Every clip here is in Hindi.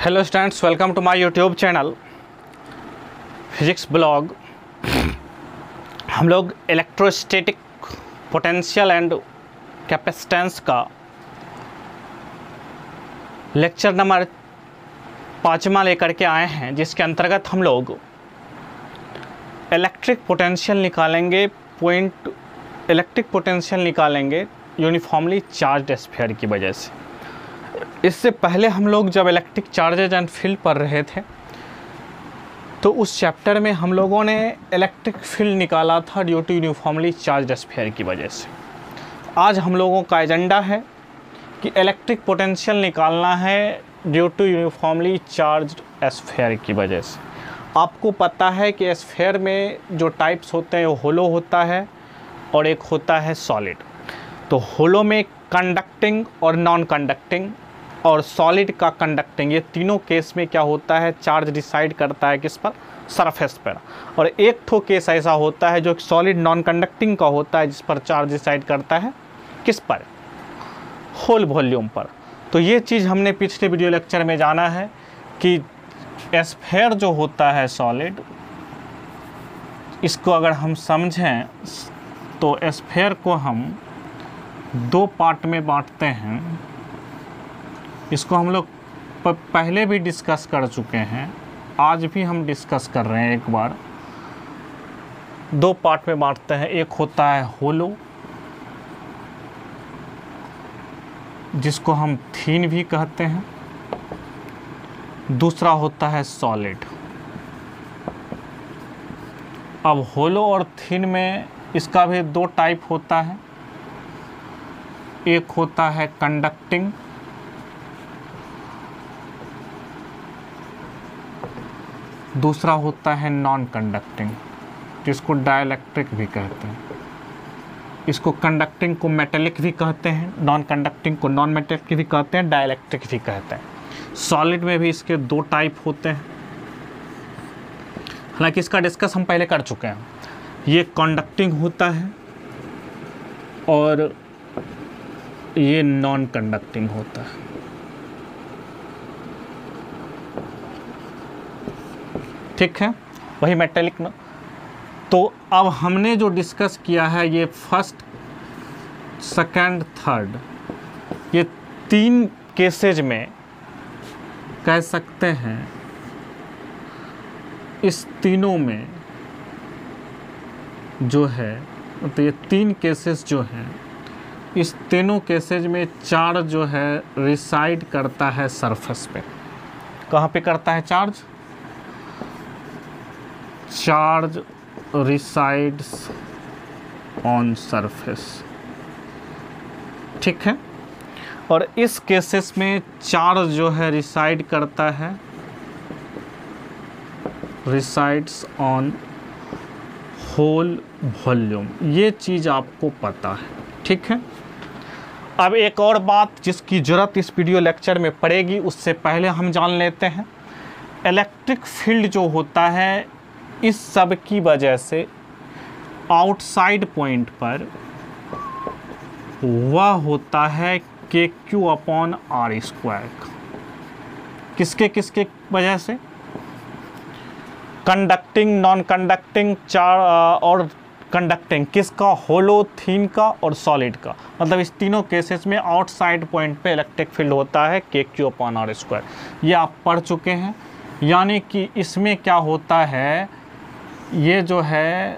Hello students, welcome to my YouTube channel physics blog. हम लोग इलेक्ट्रोस्टैटिक पोटेंशियल एंड कैपेसिटेंस का लेक्चर नंबर 5वां लेकर के आए हैं, जिसके अंतर्गत हम लोग इलेक्ट्रिक पोटेंशियल निकालेंगे यूनिफॉर्मली चार्ज्ड स्फीयर की वजह से। इससे पहले हम लोग जब इलेक्ट्रिक चार्जेज एंड फील्ड पढ़ रहे थे तो उस चैप्टर में हम लोगों ने इलेक्ट्रिक फील्ड निकाला था due to uniformly charged sphere की वजह से। आज हम लोगों का एजेंडा है कि इलेक्ट्रिक पोटेंशियल निकालना है due to uniformly charged sphere की वजह से। आपको पता है कि स्फीयर में जो टाइप्स होते हैं वो होलो होता है और एक होता है सॉलिड। तो होलो में कंडक्टिंग और नॉन कंडक्टिंग और सॉलिड का कंडक्टिंग, ये तीनों केस में क्या होता है, चार्ज डिसाइड करता है किस पर, सरफेस पर। और एक ठो केस ऐसा होता है जो सॉलिड नॉन कंडक्टिंग का होता है, जिस पर चार्ज डिसाइड करता है किस पर, होल वॉल्यूम पर। तो ये चीज़ हमने पिछले वीडियो लेक्चर में जाना है कि स्फीयर जो होता है सॉलिड, इसको अगर हम समझें तो स्फीयर को हम दो पार्ट में बांटते हैं। इसको हम लोग पहले भी डिस्कस कर चुके हैं, आज भी हम डिस्कस कर रहे हैं एक बार। दो पार्ट में बांटते हैं, एक होता है होलो जिसको हम थिन भी कहते हैं, दूसरा होता है सॉलिड। अब होलो और थिन में इसका भी दो टाइप होता है, एक होता है कंडक्टिंग, दूसरा होता है नॉन कंडक्टिंग, जिसको डाइलेक्ट्रिक भी कहते हैं। इसको कंडक्टिंग को मेटेलिक भी कहते हैं, नॉन कंडक्टिंग को नॉन मेटेलिक भी कहते हैं, डाइलेक्ट्रिक भी कहते हैं। सॉलिड में भी इसके दो टाइप होते हैं, हालांकि इसका डिस्कस हम पहले कर चुके हैं। ये कंडक्टिंग होता है और ये नॉन कंडक्टिंग होता है। ठीक है, वही मेटेलिक ना। तो अब हमने जो डिस्कस किया है ये फर्स्ट, सेकंड, थर्ड, ये तीन केसेज में कह सकते हैं। इस तीनों में जो है, तो ये तीन केसेस जो हैं, इस तीनों केसेज में चार्ज जो है रिसाइड करता है सरफेस पे। कहाँ पे करता है charge? Charge resides on surface. ठीक है, और इस केसेस में चार्ज जो है रिसाइड करता है, रिसाइड्स ऑन होल वॉल्यूम। ये चीज़ आपको पता है। ठीक है, अब एक और बात जिसकी ज़रूरत इस वीडियो लेक्चर में पड़ेगी, उससे पहले हम जान लेते हैं इलेक्ट्रिक फील्ड जो होता है, इस सब की वजह से आउटसाइड पॉइंट पर वह होता है KQ/R²। किसके किसके वजह से? कंडक्टिंग, नॉन कंडक्टिंग, और कंडक्टिंग। किसका? होलो, थिन का और सॉलिड का। मतलब इस तीनों केसेस में आउटसाइड पॉइंट पे इलेक्ट्रिक फील्ड होता है KQ/R²। ये आप पढ़ चुके हैं। यानी कि इसमें क्या होता है, ये जो है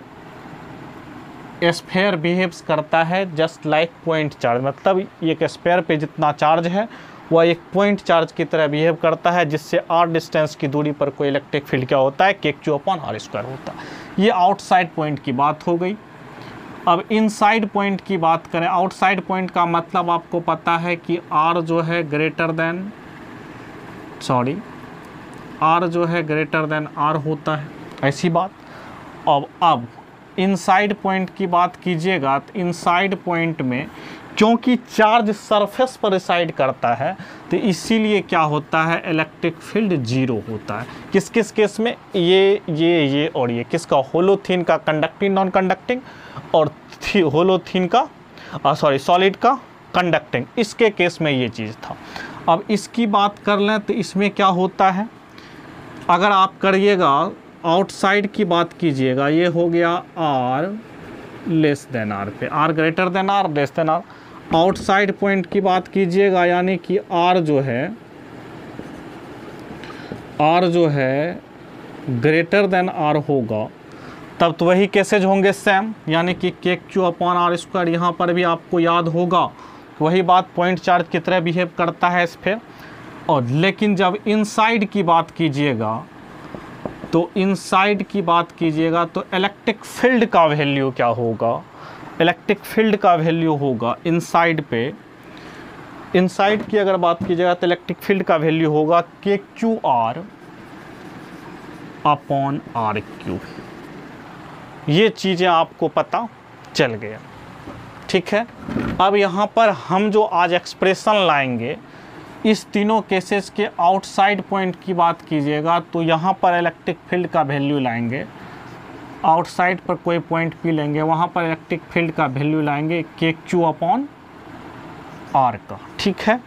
स्फीयर बिहेव्स करता है जस्ट लाइक पॉइंट चार्ज। मतलब एक स्फीयर पे जितना चार्ज है वह एक पॉइंट चार्ज की तरह बिहेव करता है, जिससे r डिस्टेंस की दूरी पर कोई इलेक्ट्रिक फील्ड क्या होता है, KQ/R² होता है। ये आउटसाइड पॉइंट की बात हो गई। अब इनसाइड पॉइंट की बात करें। आउटसाइड पॉइंट का मतलब आपको पता है कि r जो है ग्रेटर देन r होता है, ऐसी बात। अब इनसाइड पॉइंट की बात कीजिएगा तो इनसाइड पॉइंट में क्योंकि चार्ज सरफेस पर रिसाइड करता है तो इसीलिए क्या होता है, इलेक्ट्रिक फील्ड जीरो होता है। किस किस केस में? ये और ये। किसका? होलो थिन का कंडक्टिंग नॉन कंडक्टिंग और होलो थिन का सॉलिड का कंडक्टिंग। इसके केस में ये चीज़ था। अब इसकी बात कर लें तो इसमें क्या होता है, अगर आप करिएगा आउटसाइड की बात कीजिएगा, ये हो गया आर लेस देन आर पे, R greater than R less than R. Outside point की बात कीजिएगा यानी कि आर जो है ग्रेटर देन आर होगा, तब तो वही केसेज होंगे सेम, यानी कि के क्यू अपॉन आर स्क्वायर। यहाँ पर भी आपको याद होगा वही बात, पॉइंट चार्ज की तरह बिहेव करता है स्फीयर। और लेकिन जब इनसाइड की बात कीजिएगा तो इलेक्ट्रिक फील्ड का वैल्यू क्या होगा, इलेक्ट्रिक फील्ड का वैल्यू होगा इनसाइड पे, इनसाइड की अगर बात कीजिएगा तो इलेक्ट्रिक फील्ड का वैल्यू होगा K Q R upon R Q. ये चीज़ें आपको पता चल गया, ठीक है। अब यहाँ पर हम जो आज एक्सप्रेशन लाएंगे इस तीनों केसेस के आउटसाइड पॉइंट की बात कीजिएगा तो यहाँ पर इलेक्ट्रिक फील्ड का वैल्यू लाएंगे, आउटसाइड पर कोई पॉइंट भी लेंगे वहाँ पर इलेक्ट्रिक फील्ड का वैल्यू लाएंगे के क्यू अपॉन आर का, ठीक है।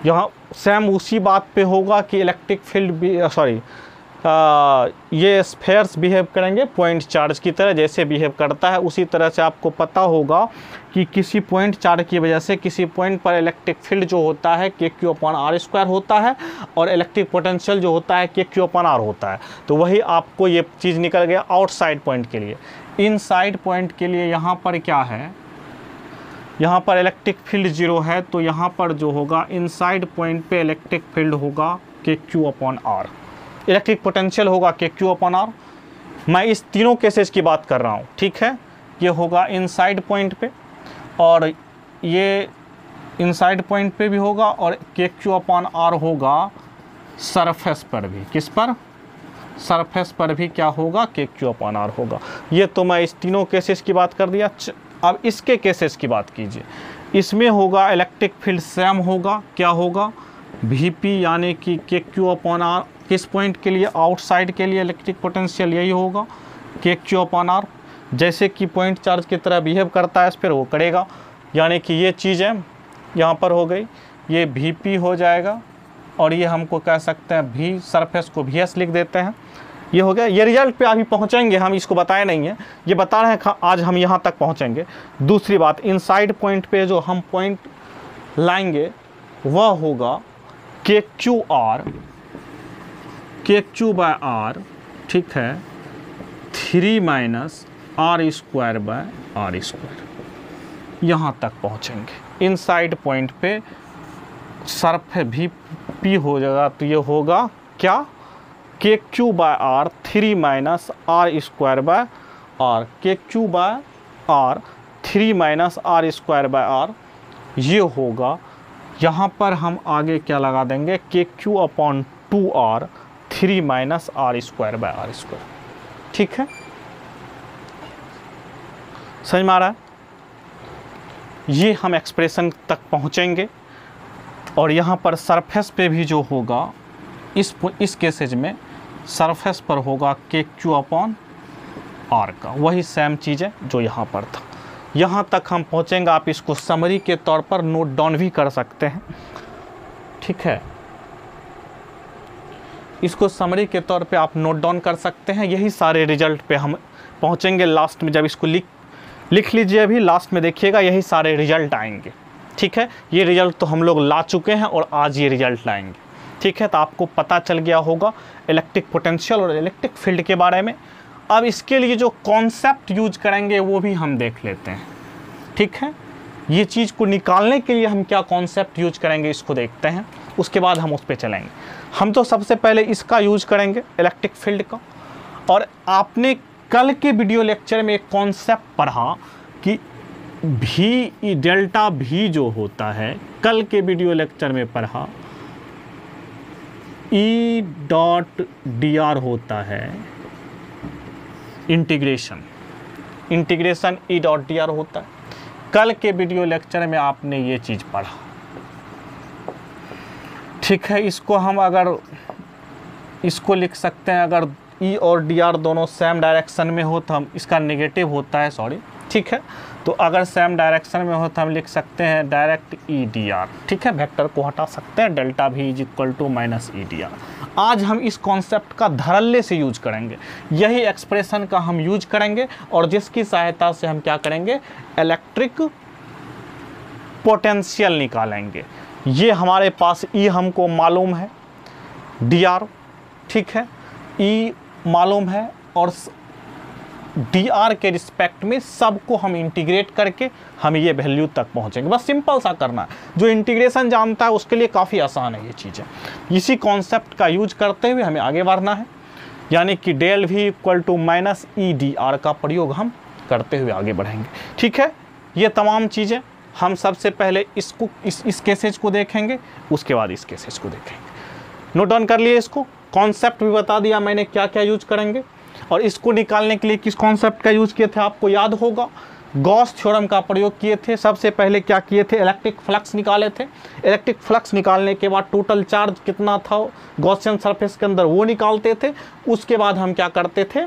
यहाँ सेम उसी बात पे होगा कि इलेक्ट्रिक फील्ड भी ये स्फेयर्स बिहेव करेंगे पॉइंट चार्ज की तरह, जैसे बिहेव करता है उसी तरह से आपको पता होगा कि किसी पॉइंट चार्ज की वजह से किसी पॉइंट पर इलेक्ट्रिक फील्ड जो होता है K Q upon R square होता है और इलेक्ट्रिक पोटेंशियल जो होता है के क्यू अपॉन आर होता है। तो वही आपको ये चीज़ निकल गया आउटसाइड पॉइंट के लिए। इनसाइड पॉइंट के लिए यहाँ पर क्या है, यहाँ पर इलेक्ट्रिक फील्ड 0 है, तो यहाँ पर जो होगा इनसाइड पॉइंट पे इलेक्ट्रिक फील्ड होगा K Q upon R, electric potential होगा के क्यू अपॉन आर। मैं इस तीनों केसेस की बात कर रहा हूँ, ठीक है। ये होगा इनसाइड पॉइंट पे और ये इनसाइड पॉइंट पे भी होगा और के क्यू अपॉन आर होगा सरफेस पर भी, किस पर, सरफेस पर भी क्या होगा के क्यू अपॉन आर होगा। ये तो मैं इस तीनों केसेस की बात कर दिया। अब इसके केसेस की बात कीजिए, इसमें होगा इलेक्ट्रिक फील्ड सेम होगा, क्या होगा Vp यानी कि के क्यू अपॉन आर, किस पॉइंट के लिए, आउटसाइड के लिए इलेक्ट्रिक पोटेंशियल यही होगा के क्यू अपॉन आर। जैसे कि पॉइंट चार्ज की तरह बिहेव करता है फिर वो करेगा, यानी कि ये चीज़ें यहाँ पर हो गई, ये Vp हो जाएगा और ये हमको कह सकते हैं V सरफेस को Vs लिख देते हैं। ये हो गया, ये रिजल्ट पे अभी पहुँचेंगे, हम इसको बताए नहीं है, ये बता रहे हैं आज हम यहाँ तक पहुँचेंगे। दूसरी बात, इनसाइड पॉइंट पे जो हम पॉइंट लाएंगे वह होगा के क्यू बाय आर, ठीक है, 3 minus are square by are square. यहाँ तक पहुँचेंगे। इनसाइड पॉइंट पे सरफेस Vp हो जाएगा तो ये होगा क्या, K Q by R 3 minus are square by R, K Q by R 3 minus are square by R ये होगा। यहाँ पर हम आगे क्या लगा देंगे, K Q upon 2r 3 minus are square by are square, ठीक है। समझ में आ रहा है? ये हम एक्सप्रेशन तक पहुँचेंगे और यहाँ पर सरफेस पे भी जो होगा इस केसेज में सरफेस पर होगा के क्यू अपॉन आर का, वही सेम चीज़ है जो यहाँ पर था। यहाँ तक हम पहुँचेंगे, आप इसको समरी के तौर पर नोट डाउन भी कर सकते हैं, ठीक है। इसको समरी के तौर पे आप नोट डाउन कर सकते हैं। यही सारे रिजल्ट पे हम पहुँचेंगे लास्ट में, जब इसको लिख लीजिए, अभी लास्ट में देखिएगा यही सारे रिजल्ट आएंगे, ठीक है। ये रिजल्ट तो हम लोग ला चुके हैं और आज ये रिजल्ट लाएंगे, ठीक है। तो आपको पता चल गया होगा इलेक्ट्रिक पोटेंशियल और इलेक्ट्रिक फील्ड के बारे में। अब इसके लिए जो कॉन्सेप्ट यूज करेंगे वो भी हम देख लेते हैं, ठीक है। ये चीज़ को निकालने के लिए हम क्या कॉन्सेप्ट यूज करेंगे इसको देखते हैं, उसके बाद हम उस पर चलेंगे। हम तो सबसे पहले इसका यूज करेंगे इलेक्ट्रिक फील्ड का। और आपने कल के वीडियो लेक्चर में एक कॉन्सेप्ट पढ़ा कि भी डेल्टा भी जो होता है, कल के वीडियो लेक्चर में पढ़ा E डॉट dr होता है इंटीग्रेशन E डॉट dr होता है। कल के वीडियो लेक्चर में आपने ये चीज़ पढ़ा, ठीक है। इसको हम अगर इसको लिख सकते हैं, अगर E और dr दोनों सेम डायरेक्शन में हो तो हम इसका नेगेटिव होता है, सॉरी, ठीक है। तो अगर सेम डायरेक्शन में हो तो हम लिख सकते हैं डायरेक्ट ई डी आर, ठीक है, वेक्टर को हटा सकते हैं, डेल्टा भी is equal to minus E D R. आज हम इस कॉन्सेप्ट का धड़ल्ले से यूज करेंगे, यही एक्सप्रेशन का हम यूज करेंगे और जिसकी सहायता से हम क्या करेंगे, इलेक्ट्रिक पोटेंशियल निकालेंगे। ये हमारे पास ई हमको मालूम है, डी आर, ठीक है, ई मालूम है और डी आर के रिस्पेक्ट में सबको हम इंटीग्रेट करके हम ये वैल्यू तक पहुंचेंगे। बस सिंपल सा करना है, जो इंटीग्रेशन जानता है उसके लिए काफ़ी आसान है ये चीज़ें। इसी कॉन्सेप्ट का यूज करते हुए हमें आगे बढ़ना है, यानी कि del V equal to minus E D R का प्रयोग हम करते हुए आगे बढ़ेंगे, ठीक है। ये तमाम चीज़ें हम सबसे पहले इसको इस केसेज को देखेंगे, उसके बाद इस केसेज को देखेंगे। नोट डाउन कर लिए, इसको कॉन्सेप्ट भी बता दिया मैंने क्या क्या यूज करेंगे और इसको निकालने के लिए किस कॉन्सेप्ट का यूज किए थे आपको याद होगा, गॉस थ्योरम का प्रयोग किए थे। सबसे पहले क्या किए थे, इलेक्ट्रिक फ्लक्स निकाले थे। इलेक्ट्रिक फ्लक्स निकालने के बाद टोटल चार्ज कितना था गॉसियन सरफेस के अंदर वो निकालते थे। उसके बाद हम क्या करते थे,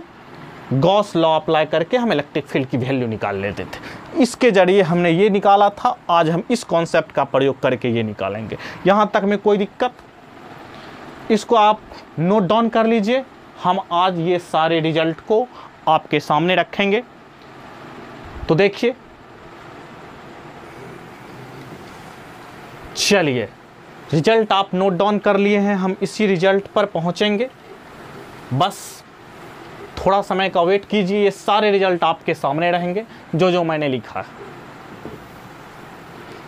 गॉस लॉ अप्लाई करके हम इलेक्ट्रिक फील्ड की वैल्यू निकाल लेते थे। इसके जरिए हमने ये निकाला था, आज हम इस कॉन्सेप्ट का प्रयोग करके ये निकालेंगे। यहाँ तक में कोई दिक्कत, इसको आप नोट डाउन कर लीजिए। हम आज ये सारे रिजल्ट को आपके सामने रखेंगे, तो देखिए। चलिए, रिजल्ट आप नोट डाउन कर लिए हैं, हम इसी रिजल्ट पर पहुंचेंगे। बस थोड़ा समय का वेट कीजिए, ये सारे रिजल्ट आपके सामने रहेंगे जो जो मैंने लिखा है।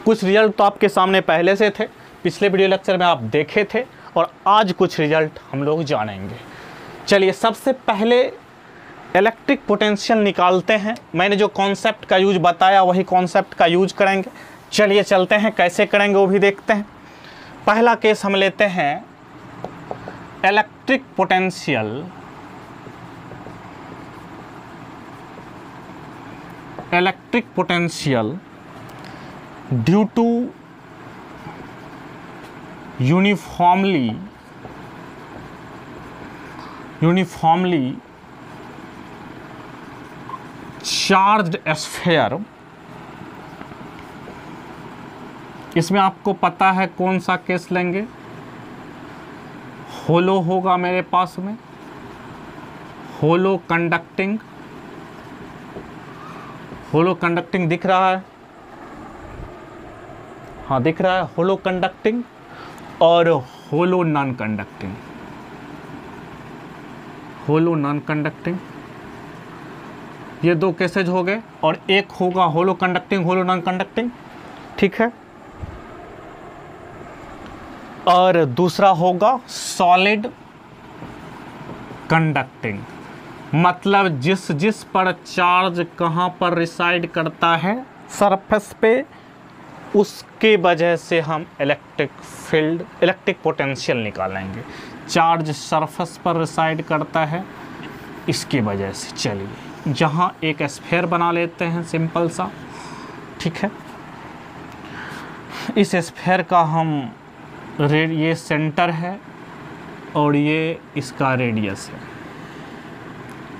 कुछ रिजल्ट तो आपके सामने पहले से थे, पिछले वीडियो लेक्चर में आप देखे थे, और आज कुछ रिजल्ट हम लोग जानेंगे। चलिए, सबसे पहले इलेक्ट्रिक पोटेंशियल निकालते हैं। मैंने जो कॉन्सेप्ट का यूज बताया वही कॉन्सेप्ट का यूज करेंगे। चलिए चलते हैं, कैसे करेंगे वो भी देखते हैं। पहला केस हम लेते हैं electric potential due to uniformly charged sphere. इसमें आपको पता है कौन सा केस लेंगे, होलो होगा मेरे पास में, होलो कंडक्टिंग दिख रहा है, हाँ दिख रहा है, होलो कंडक्टिंग और होलो नॉन कंडक्टिंग, ये दो केसेज हो गए। और एक होगा होलो कंडक्टिंग, होलो नॉन कंडक्टिंग, ठीक है। और दूसरा होगा सॉलिड कंडक्टिंग, मतलब जिस पर चार्ज कहाँ पर रिसाइड करता है सरफेस पे, उसके वजह से हम इलेक्ट्रिक पोटेंशियल निकालेंगे। चार्ज सरफेस पर रिसाइड करता है इसकी वजह से। चलिए, जहाँ एक स्फीयर बना लेते हैं सिंपल सा, ठीक है। इस स्फीयर का हम ये सेंटर है और ये इसका रेडियस है,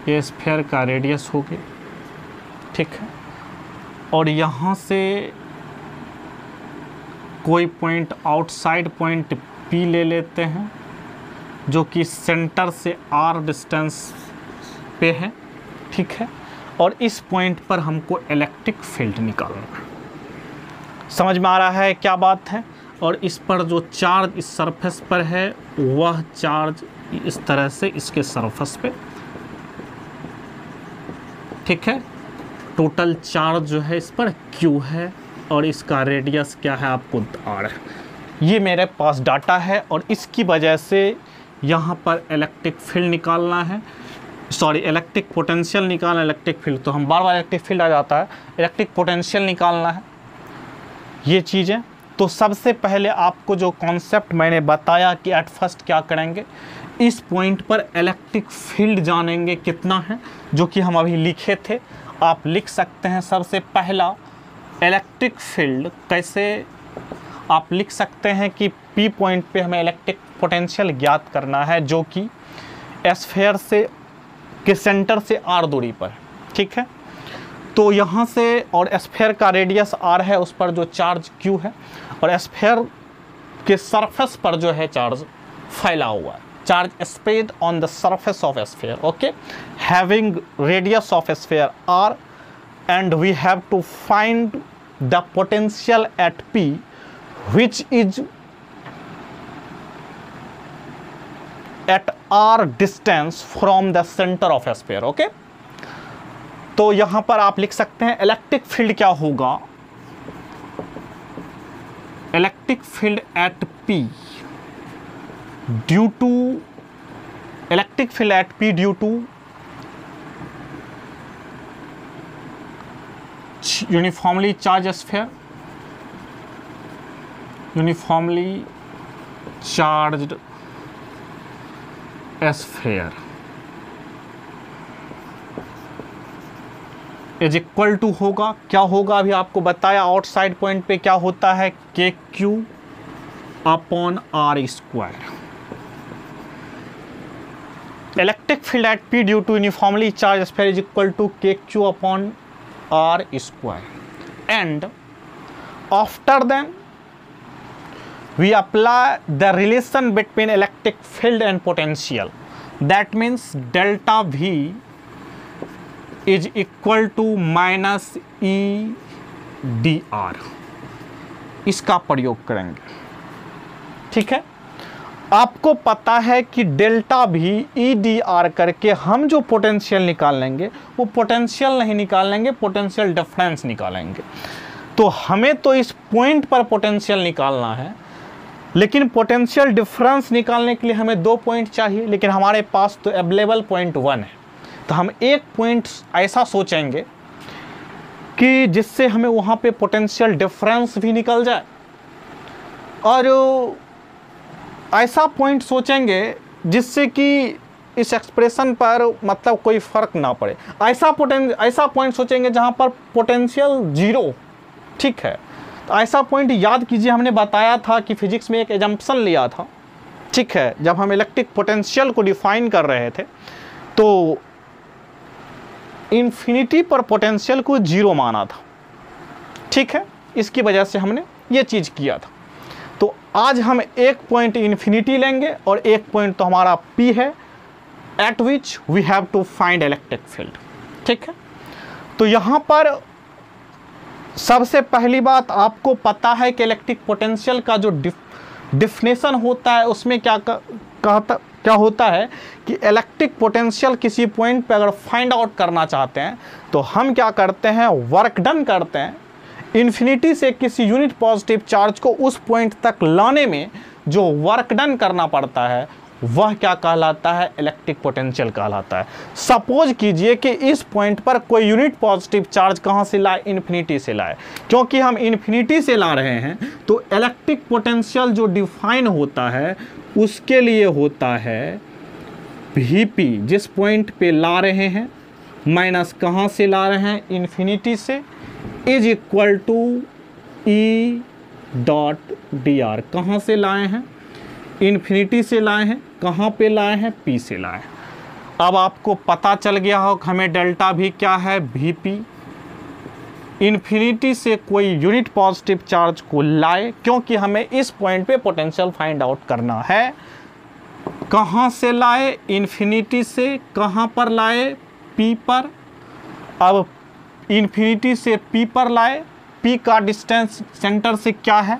ये स्फीयर का रेडियस हो गया, ठीक है। और यहाँ से कोई पॉइंट आउटसाइड पॉइंट P ले लेते हैं जो कि सेंटर से R डिस्टेंस पे है, ठीक है। और इस पॉइंट पर हमको इलेक्ट्रिक फील्ड निकालना है। समझ में आ रहा है क्या बात है। और इस पर जो चार्ज इस सरफेस पर है वह चार्ज इस तरह से इसके सरफेस पे, ठीक है। टोटल चार्ज जो है इस पर Q है और इसका रेडियस क्या है आपको R है। ये मेरे पास डाटा है और इसकी वजह से यहाँ पर इलेक्ट्रिक फील्ड निकालना है, सॉरी इलेक्ट्रिक पोटेंशियल निकालना। इलेक्ट्रिक फील्ड तो हम बार बार इलेक्ट्रिक फील्ड आ जाता है, इलेक्ट्रिक पोटेंशियल निकालना है, ये चीज़ें। तो सबसे पहले आपको जो कॉन्सेप्ट मैंने बताया कि एट फर्स्ट क्या करेंगे, इस पॉइंट पर इलेक्ट्रिक फील्ड जानेंगे कितना है, जो कि हम अभी लिखे थे। आप लिख सकते हैं सबसे पहला इलेक्ट्रिक फील्ड कैसे आप लिख सकते हैं कि P पॉइंट पे हमें इलेक्ट्रिक पोटेंशियल ज्ञात करना है जो कि स्फीयर से के सेंटर से R दूरी पर, ठीक है। तो यहाँ से और स्फीयर का रेडियस r है, उस पर जो चार्ज q है, और स्फीयर के सरफेस पर जो है चार्ज फैला हुआ है, charge spread on the surface of sphere, okay, having radius of sphere r, and we have to find the potential at P which is at r distance from the center of sphere, okay? तो यहां पर आप लिख सकते हैं इलेक्ट्रिक फील्ड क्या होगा, electric field at P due to, electric field at P due to uniformly charged sphere, uniformly charged sphere is equal to होगा, क्या होगा अभी आपको बताया, आउटसाइड पॉइंट पे क्या होता है, K Q upon R square. Electric field at P due to uniformly charged sphere is equal to K Q upon r square, and after then we apply the relation between electric field and potential, that means delta V is equal to minus E dr, इसका प्रयोग करेंगे, ठीक है। आपको पता है कि डेल्टा भी ई डी आर करके हम जो पोटेंशियल निकालेंगे वो पोटेंशियल नहीं निकालेंगे, पोटेंशियल डिफरेंस निकालेंगे। तो हमें तो इस पॉइंट पर पोटेंशियल निकालना है, लेकिन पोटेंशियल डिफरेंस निकालने के लिए हमें 2 पॉइंट चाहिए, लेकिन हमारे पास तो अवेलेबल पॉइंट 1 है। तो हम एक पॉइंट ऐसा सोचेंगे कि जिससे हमें वहाँ पे पोटेंशियल डिफरेंस भी निकल जाए, और ऐसा पॉइंट सोचेंगे जिससे कि इस एक्सप्रेशन पर मतलब कोई फ़र्क ना पड़े। ऐसा पॉइंट सोचेंगे जहाँ पर पोटेंशियल 0, ठीक है। तो ऐसा पॉइंट याद कीजिए, हमने बताया था कि फिजिक्स में एक एजम्पशन लिया था, ठीक है, जब हम इलेक्ट्रिक पोटेंशियल को डिफाइन कर रहे थे तो इन्फिनिटी पर पोटेंशियल को 0 माना था, ठीक है। इसकी वजह से हमने ये चीज़ किया था। तो आज हम एक पॉइंट इन्फिनिटी लेंगे और एक पॉइंट तो हमारा P है, at which we have to find electric field, ठीक है। तो यहाँ पर सबसे पहली बात आपको पता है कि इलेक्ट्रिक पोटेंशियल का जो डिफिनेशन होता है उसमें क्या होता है कि इलेक्ट्रिक पोटेंशियल किसी पॉइंट पे अगर फाइंड आउट करना चाहते हैं तो हम क्या करते हैं, वर्क डन करते हैं। इन्फिनिटी से किसी यूनिट पॉजिटिव चार्ज को उस पॉइंट तक लाने में जो वर्क डन करना पड़ता है वह क्या कहलाता है, इलेक्ट्रिक पोटेंशियल कहलाता है। सपोज कीजिए कि इस पॉइंट पर कोई यूनिट पॉजिटिव चार्ज कहाँ से लाए, इन्फिनिटी से लाए। क्योंकि हम इन्फिनिटी से ला रहे हैं तो इलेक्ट्रिक पोटेंशियल जो डिफाइन होता है उसके लिए होता है Vp, जिस पॉइंट पे ला रहे हैं, माइनस कहाँ से ला रहे हैं, इन्फिनिटी से, is equal to E dot D R. कहाँ से लाए हैं, इन्फिनिटी से लाए हैं, कहाँ पे लाए हैं, P से लाए हैं। अब आपको पता चल गया हो हमें डेल्टा भी क्या है, Vp। इन्फिनिटी से कोई यूनिट पॉजिटिव चार्ज को लाए, क्योंकि हमें इस पॉइंट पे पोटेंशियल फाइंड आउट करना है। कहाँ से लाए, इन्फिनिटी से, कहाँ पर लाए, P पर। अब इन्फिनिटी से P पर लाए, P का डिस्टेंस सेंटर से क्या है,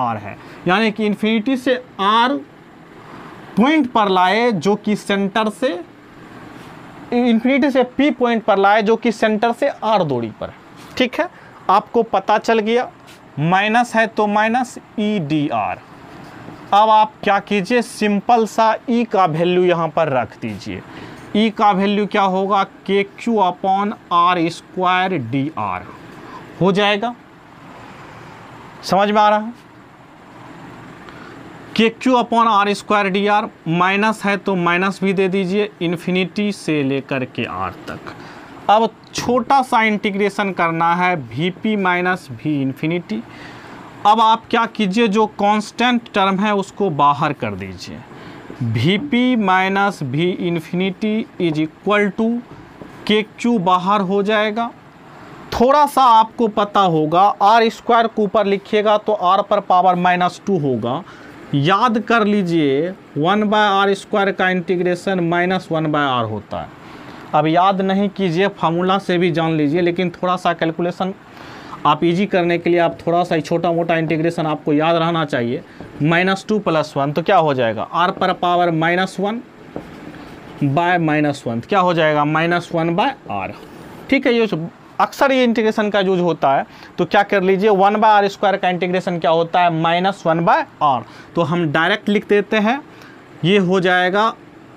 R है, यानी कि इन्फिनिटी से R पॉइंट पर लाए जो कि सेंटर से, इन्फिनिटी से P पॉइंट पर लाए जो कि सेंटर से R दूरी पर है, ठीक है। आपको पता चल गया, माइनस है तो माइनस ई डी आर। अब आप क्या कीजिए, सिंपल सा E का वैल्यू यहाँ पर रख दीजिए। E का वैल्यू क्या होगा, K Q upon R square D R हो जाएगा। समझ में आ रहा है, K Q upon R square D R. Minus है तो माइनस भी दे दीजिए, इन्फिनिटी से लेकर के आर तक। अब छोटा सा इंटीग्रेशन करना है, Vp माइनस भी इन्फिनिटी। अब आप क्या कीजिए, जो कांस्टेंट टर्म है उसको बाहर कर दीजिए। Vp माइनस भी infinity is equal to K Q बाहर हो जाएगा, थोड़ा सा आपको पता होगा, आर स्क्वायर को ऊपर लिखिएगा तो आर पर पावर -2 होगा। याद कर लीजिए 1/r² का इंटीग्रेशन -1/r होता है। अब याद नहीं कीजिए, फार्मूला से भी जान लीजिए, लेकिन थोड़ा सा कैलकुलेशन आप इजी करने के लिए आप थोड़ा सा छोटा मोटा इंटीग्रेशन आपको याद रहना चाहिए। -2 + 1 तो क्या हो जाएगा, r पर पावर -1/-1 क्या हो जाएगा, -1/r। ठीक है, ये अक्सर ये इंटीग्रेशन का यूज होता है। तो क्या कर लीजिए 1/r² का इंटीग्रेशन क्या होता है, -1/r। तो हम डायरेक्ट लिख देते हैं, ये हो जाएगा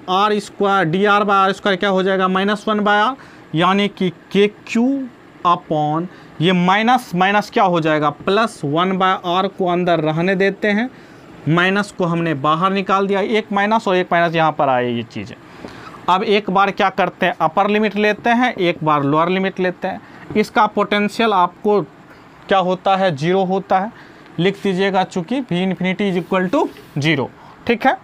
r² dr/r² क्या हो जाएगा, -1/r, यानी कि KQ अपॉन ये माइनस क्या हो जाएगा, +1/r को अंदर रहने देते हैं, माइनस को हमने बाहर निकाल दिया, एक माइनस और एक माइनस यहाँ पर आए ये चीज़ें। अब एक बार क्या करते हैं, अपर लिमिट लेते हैं, एक बार लोअर लिमिट लेते हैं। इसका पोटेंशियल आपको क्या होता है, 0 होता है, लिख दीजिएगा, चूँकि V∞ = 0। ठीक है,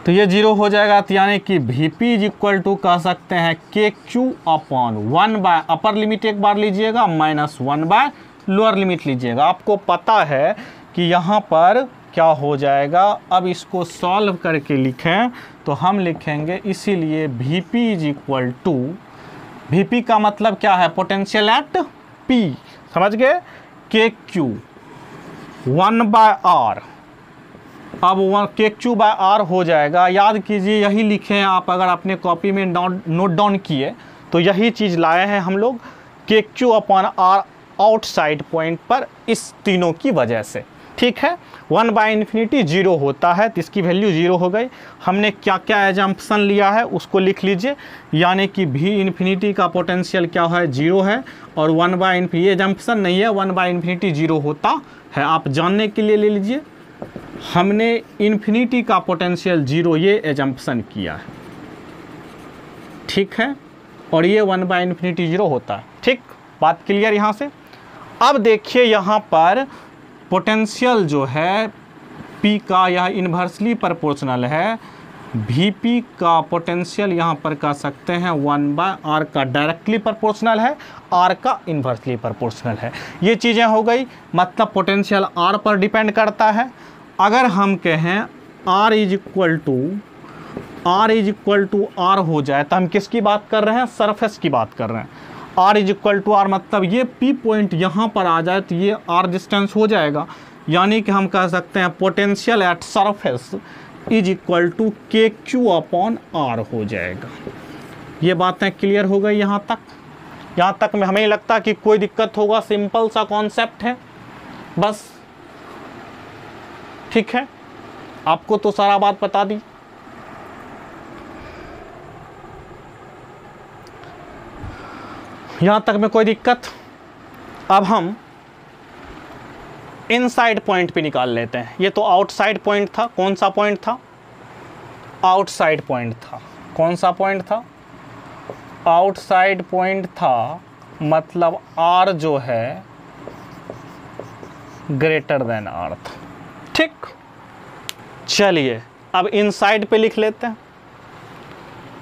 तो ये 0 हो जाएगा, तो यानी कि Vp = कह सकते हैं KQ अपॉन 1/, अपर लिमिट एक बार लीजिएगा, -1/, लोअर लिमिट लीजिएगा। आपको पता है कि यहाँ पर क्या हो जाएगा। अब इसको सॉल्व करके लिखें तो हम लिखेंगे, इसीलिए Vp का मतलब क्या है, पोटेंशियल एट P, समझ गए, KQ 1/r। अब KQ/r हो जाएगा, याद कीजिए यही लिखे हैं आप, अगर अपने कॉपी में नोट डाउन किए तो यही चीज़ लाए हैं हम लोग, KQ/r आउटसाइड पॉइंट पर इस तीनों की वजह से। ठीक है, 1/∞ 0 होता है, तो इसकी वैल्यू 0 हो गई। हमने क्या क्या एजम्पशन लिया है उसको लिख लीजिए, यानी कि V∞ का पोटेंशियल क्या है, 0 है, और 1/∞, ये एजम्पशन नहीं है, 1/∞ 0 होता है, आप जानने के लिए ले लीजिए। हमने इन्फिनिटी का पोटेंशियल 0 ये एजम्पशन किया है। ठीक है, और ये 1/∞ 0 होता है। ठीक, बात क्लियर यहाँ से। अब देखिए यहाँ पर पोटेंशियल जो है P का यह इन्वर्सली प्रोपोर्शनल है, Vp का पोटेंशियल यहाँ पर कह सकते हैं 1/r का डायरेक्टली प्रोपोर्शनल है, r का इन्वर्सली प्रोपोर्शनल है। ये चीज़ें हो गई, मतलब पोटेंशियल r पर डिपेंड करता है। अगर हम कहें r R हो जाए तो हम किसकी बात कर रहे हैं, सरफेस की बात कर रहे हैं। R मतलब ये P पॉइंट यहाँ पर आ जाए तो ये R डिस्टेंस हो जाएगा, यानी कि हम कह सकते हैं पोटेंशियल एट सरफेस KQ/r हो जाएगा। ये बातें क्लियर हो गई यहाँ तक। यहाँ तक में हमें नहीं लगता कि कोई दिक्कत होगा, सिंपल सा कॉन्सेप्ट है बस। ठीक है, आपको तो सारा बात बता दी। यहाँ तक में कोई दिक्कत। अब हम इनसाइड पॉइंट पे निकाल लेते हैं। ये तो आउटसाइड पॉइंट था, कौन सा पॉइंट था, आउटसाइड पॉइंट था। कौन सा पॉइंट था, आउटसाइड पॉइंट था, मतलब R जो है ग्रेटर देन R था। ठीक, चलिए अब इनसाइड पे लिख लेते हैं।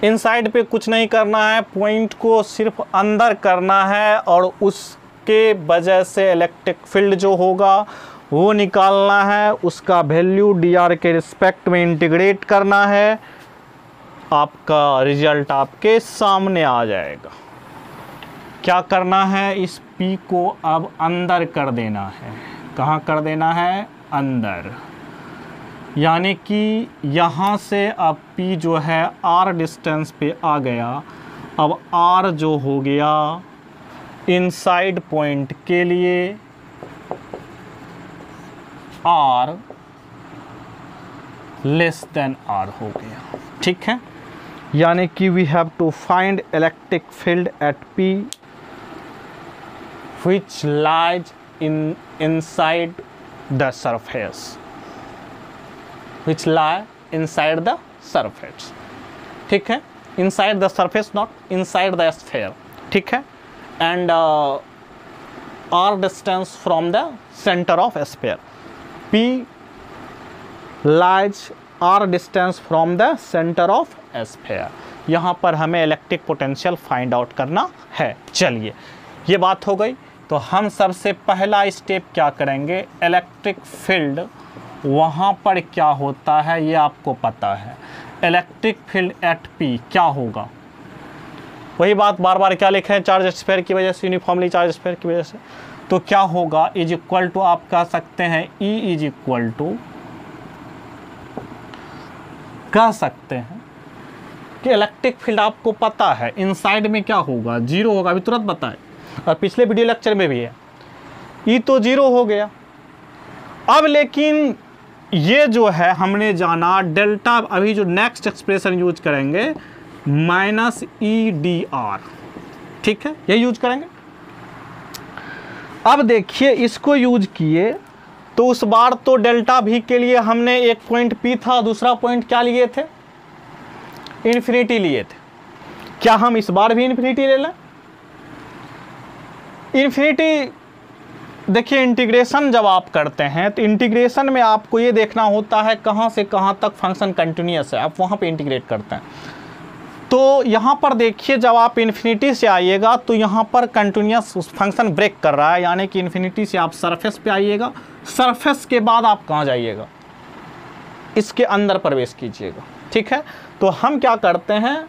इनसाइड पे कुछ नहीं करना है, पॉइंट को सिर्फ अंदर करना है और उसके वजह से इलेक्ट्रिक फील्ड जो होगा वो निकालना है, उसका वैल्यू dr के रिस्पेक्ट में इंटीग्रेट करना है, आपका रिजल्ट आपके सामने आ जाएगा। क्या करना है, इस P को अब अंदर कर देना है। कहाँ कर देना है, अंदर, यानी कि यहाँ से अब P जो है R डिस्टेंस पे आ गया। अब R जो हो गया इनसाइड पॉइंट के लिए R लेस देन R हो गया। ठीक है, यानी कि we have to find electric field at P which lies inside the surface, which lie inside the surface। ठीक है, inside the surface, not inside the sphere। ठीक है, and r distance from the center of sphere, P lies r distance from the center of sphere। यहाँ पर हमें इलेक्ट्रिक पोटेंशियल फाइंड आउट करना है। चलिए ये बात हो गई। तो हम सबसे पहला स्टेप क्या करेंगे, इलेक्ट्रिक फील्ड वहाँ पर क्या होता है ये आपको पता है, इलेक्ट्रिक फील्ड एट पी क्या होगा, वही बात बार बार क्या लिखे हैं, चार्ज स्फीयर की वजह से, यूनिफॉर्मली चार्ज स्फीयर की वजह से। तो क्या होगा, इज इक्वल टू आप कह सकते हैं E इज इक्वल टू, कह सकते हैं कि इलेक्ट्रिक फील्ड आपको पता है इनसाइड में क्या होगा, जीरो होगा, अभी तुरंत बताए और पिछले वीडियो लेक्चर में भी है। ई तो जीरो हो गया। अब लेकिन ये जो है हमने जाना डेल्टा, अभी जो नेक्स्ट एक्सप्रेशन यूज करेंगे माइनस EDR, ठीक है, ये यूज करेंगे। अब देखिए इसको यूज किए तो उस बार तो डेल्टा V के लिए हमने एक पॉइंट P था, दूसरा पॉइंट क्या लिए थे, इन्फिनिटी लिए थे। क्या हम इस बार भी इन्फिनिटी ले लें? इन्फिनिटी देखिए, इंटीग्रेशन जब आप करते हैं तो इंटीग्रेशन में आपको ये देखना होता है कहाँ से कहाँ तक फंक्शन कंटिन्यूअस है, आप वहाँ पे इंटीग्रेट करते हैं। तो यहाँ पर देखिए जब आप इन्फिनिटी से आइएगा तो यहाँ पर कंटिन्यूअस फंक्शन ब्रेक कर रहा है, यानी कि इन्फिनिटी से आप सरफेस पे आइएगा, सरफेस के बाद आप कहाँ जाइएगा, इसके अंदर प्रवेश कीजिएगा, ठीक है। तो हम क्या करते हैं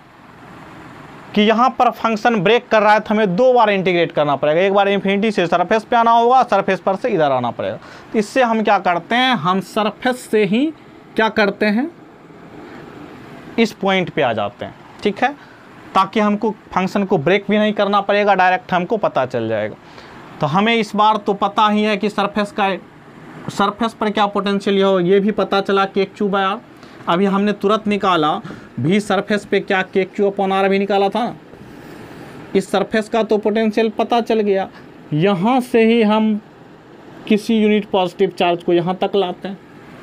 कि यहाँ पर फंक्शन ब्रेक कर रहा है तो हमें दो बार इंटीग्रेट करना पड़ेगा, एक बार इन्फिनिटी से सरफेस पे आना होगा, सरफेस पर से इधर आना पड़ेगा। तो इससे हम क्या करते हैं, हम सरफेस से ही क्या करते हैं, इस पॉइंट पे आ जाते हैं, ठीक है, ताकि हमको फंक्शन को ब्रेक भी नहीं करना पड़ेगा, डायरेक्ट हमको पता चल जाएगा। तो हमें इस बार तो पता ही है कि सरफेस पर क्या पोटेंशियल हो, ये भी पता चला KQ/R। अभी हमने तुरंत निकाला भी सरफेस पे क्या KQ/R भी निकाला था, इस सरफेस का तो पोटेंशियल पता चल गया। यहाँ से ही हम किसी यूनिट पॉजिटिव चार्ज को यहाँ तक लाते हैं,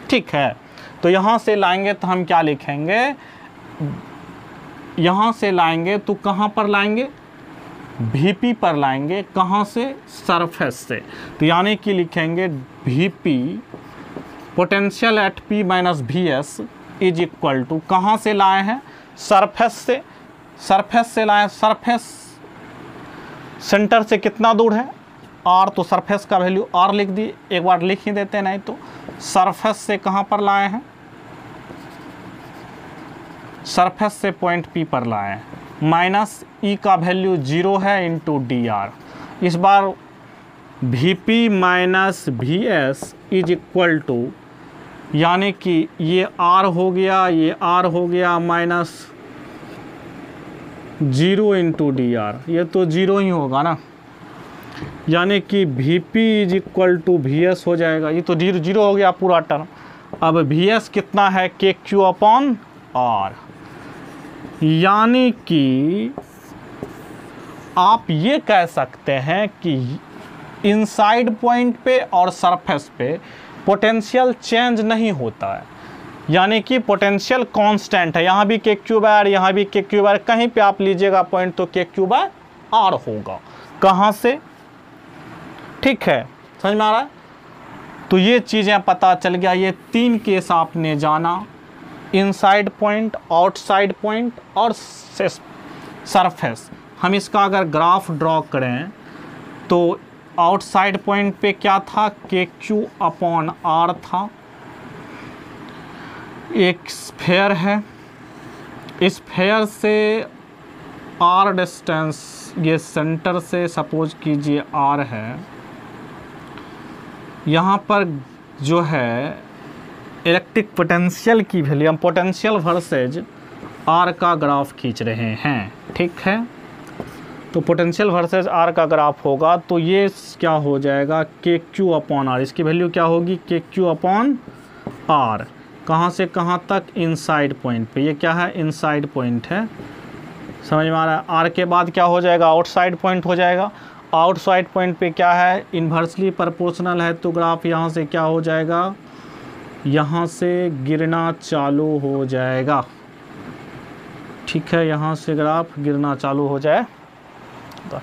ठीक है। तो यहाँ से लाएंगे तो हम क्या लिखेंगे, यहाँ से लाएंगे तो कहाँ पर लाएंगे, VP पर लाएंगे, कहाँ से, सरफेस से। तो यानी कि लिखेंगे VP potential at P minus VS is equal to, कहाँ से लाए हैं, सरफेस से, सरफेस से लाए, सरफेस सेंटर से कितना दूर है R, तो सरफेस का वैल्यू R लिख दी, एक बार लिख ही देते हैं, नहीं तो सरफेस से कहाँ पर लाए हैं, सरफेस से पॉइंट P पर लाए हैं, माइनस E का वैल्यू 0 है इंटू DR। इस बार VP minus VS is equal to, यानी कि ये R हो गया, ये R हो गया, माइनस 0 इंटू DR, ये तो 0 ही होगा ना, यानी कि VP is equal to VS हो जाएगा, ये तो 0 हो गया पूरा टर्म। अब VS कितना है, KQ/R, यानी कि आप ये कह सकते हैं कि इनसाइड पॉइंट पे और सरफेस पे पोटेंशियल चेंज नहीं होता है, यानी कि पोटेंशियल कांस्टेंट है, यहाँ भी KQ/R, यहाँ भी KQ/R, कहीं पे आप लीजिएगा पॉइंट तो KQ/R होगा, कहाँ से, ठीक है, समझ में आ रहा है। तो ये चीज़ें पता चल गया, ये 3 केस आपने जाना, इनसाइड पॉइंट, आउटसाइड पॉइंट और सरफेस। हम इसका अगर ग्राफ ड्रॉ करें तो आउटसाइड पॉइंट पे क्या था, KQ/R था, एक स्फेयर है, स्फेयर से R डिस्टेंस, ये सेंटर से सपोज कीजिए R है, यहाँ पर जो है इलेक्ट्रिक पोटेंशियल की वैल्यू, हम पोटेंशियल वर्सेज R का ग्राफ खींच रहे हैं, ठीक है। तो पोटेंशियल वर्सेस R का ग्राफ होगा तो ये क्या हो जाएगा, KQ/R, इसकी वैल्यू क्या होगी, KQ/R, कहाँ से कहाँ तक, इनसाइड पॉइंट पे, ये क्या है, इनसाइड पॉइंट है, समझ में आ रहा है। R के बाद क्या हो जाएगा, आउटसाइड पॉइंट हो जाएगा, आउटसाइड पॉइंट पे क्या है, इन्वर्सली प्रोपोर्शनल है, तो ग्राफ यहाँ से क्या हो जाएगा, यहाँ से गिरना चालू हो जाएगा, ठीक है, यहाँ से ग्राफ गिरना चालू हो जाए,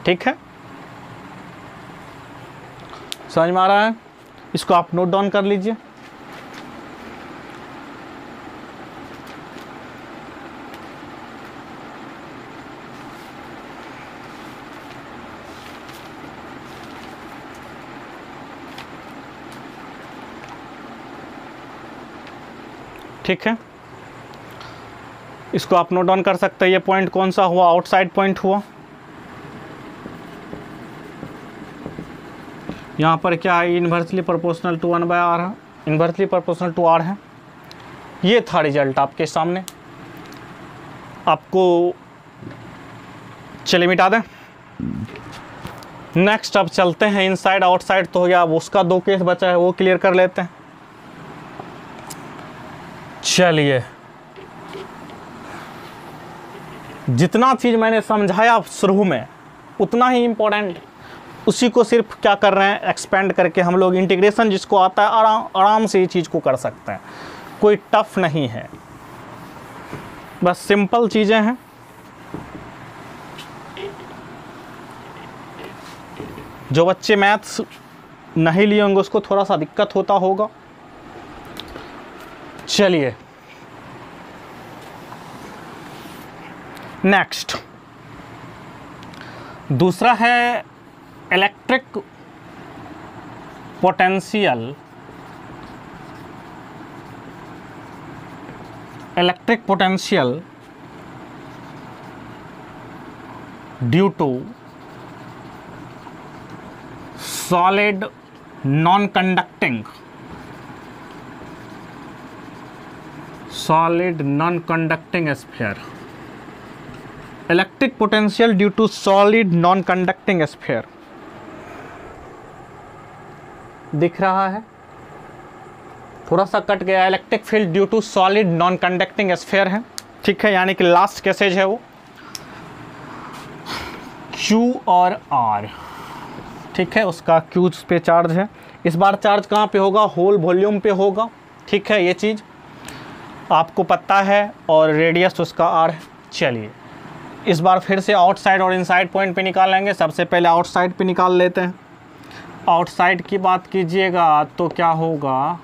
ठीक है, समझ में आ रहा है। इसको आप नोट डाउन कर लीजिए। ठीक है, इसको आप नोट डाउन कर सकते हैं। ये पॉइंट कौन सा हुआ, आउटसाइड पॉइंट हुआ। यहाँ पर क्या है, इन्वर्सली प्रोपोर्शनल टू 1/r है, इन्वर्सली प्रोपोर्शनल टू r है। ये था रिजल्ट आपके सामने। आपको चलिए मिटा दें। नेक्स्ट अब चलते हैं इनसाइड आउटसाइड, तो हो गया। अब उसका 2 केस बचा है, वो क्लियर कर लेते हैं। चलिए, जितना चीज़ मैंने समझाया शुरू में उतना ही इम्पोर्टेंट, उसी को सिर्फ क्या कर रहे हैं, एक्सपेंड करके हम लोग इंटीग्रेशन जिसको आता है आराम से ये चीज़ को कर सकते हैं। कोई टफ नहीं है, बस सिंपल चीज़ें हैं। जो बच्चे मैथ्स नहीं लिए होंगे उसको थोड़ा सा दिक्कत होता होगा। चलिए नेक्स्ट, दूसरा है electric potential. Electric potential due to solid non conducting sphere. Electric potential due to solid non conducting sphere दिख रहा है, थोड़ा सा कट गया। Electric field due to solid non conducting sphere है, ठीक है, यानी कि लास्ट केसेज है वो Q और R, ठीक है। उसका Q पे चार्ज है, इस बार चार्ज कहाँ पे होगा, होल वॉल्यूम पे होगा, ठीक है, ये चीज़ आपको पता है, और रेडियस उसका R है। चलिए इस बार फिर से आउटसाइड और इनसाइड पॉइंट पे निकालेंगे। सबसे पहले आउटसाइड पे निकाल लेते हैं। आउटसाइड की बात कीजिएगा तो क्या होगा,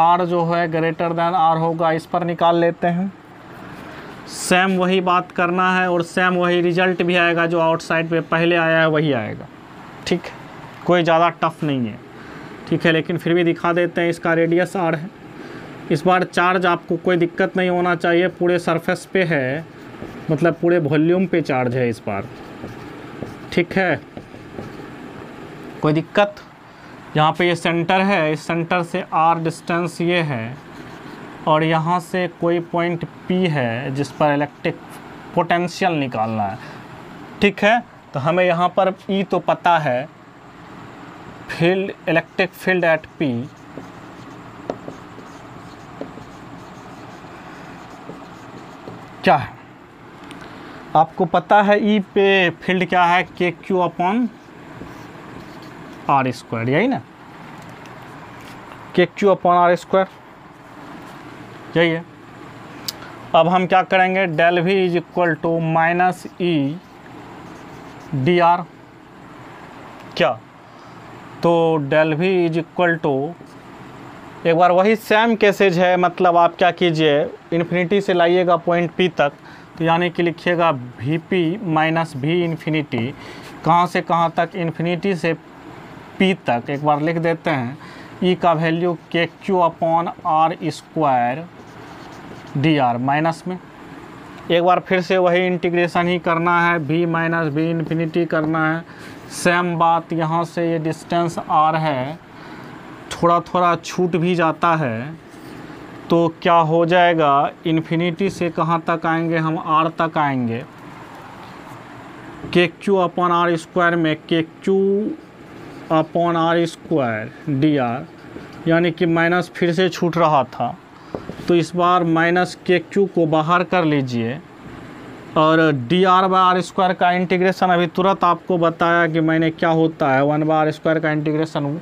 R जो है ग्रेटर देन R होगा, इस पर निकाल लेते हैं। सेम वही बात करना है और सेम वही रिजल्ट भी आएगा, जो आउटसाइड पे पहले आया है वही आएगा, ठीक है, कोई ज़्यादा टफ नहीं है, ठीक है। लेकिन फिर भी दिखा देते हैं, इसका रेडियस R है। इस बार चार्ज आपको कोई दिक्कत नहीं होना चाहिए, पूरे सरफेस पे है, मतलब पूरे वॉल्यूम पे चार्ज है इस बार, ठीक है, कोई दिक्कत। यहाँ पे ये सेंटर है, इस सेंटर से R डिस्टेंस ये है, और यहाँ से कोई पॉइंट P है जिस पर इलेक्ट्रिक पोटेंशियल निकालना है, ठीक है। तो हमें यहाँ पर E तो पता है, field electric field at P क्या है, आपको पता है। E पे फील्ड क्या है, KQ/R², यही ना, KQ/R², यही है। अब हम क्या करेंगे, del V is equal to minus E dr, क्या, तो del V is equal to, एक बार वही सेम केसेज है, मतलब आप क्या कीजिए, इन्फिनिटी से लाइएगा पॉइंट P तक, तो यानी कि लिखिएगा Vp माइनस V इन्फिनिटी, कहाँ से कहाँ तक, इन्फिनिटी से P तक। एक बार लिख देते हैं, E का वैल्यू KQ/R² dr माइनस में। एक बार फिर से वही इंटीग्रेशन ही करना है, V माइनस V इन्फिनिटी करना है। सेम बात, यहाँ से ये डिस्टेंस R है, थोड़ा थोड़ा छूट भी जाता है, तो क्या हो जाएगा, इन्फिनिटी से कहाँ तक आएंगे हम, R तक आएंगे। KQ/R² में KQ/R² dr, यानी कि माइनस फिर से छूट रहा था, तो इस बार माइनस KQ को बाहर कर लीजिए, और dr/r² का इंटीग्रेशन अभी तुरंत आपको बताया कि मैंने क्या होता है, 1/r² का इंटीग्रेशन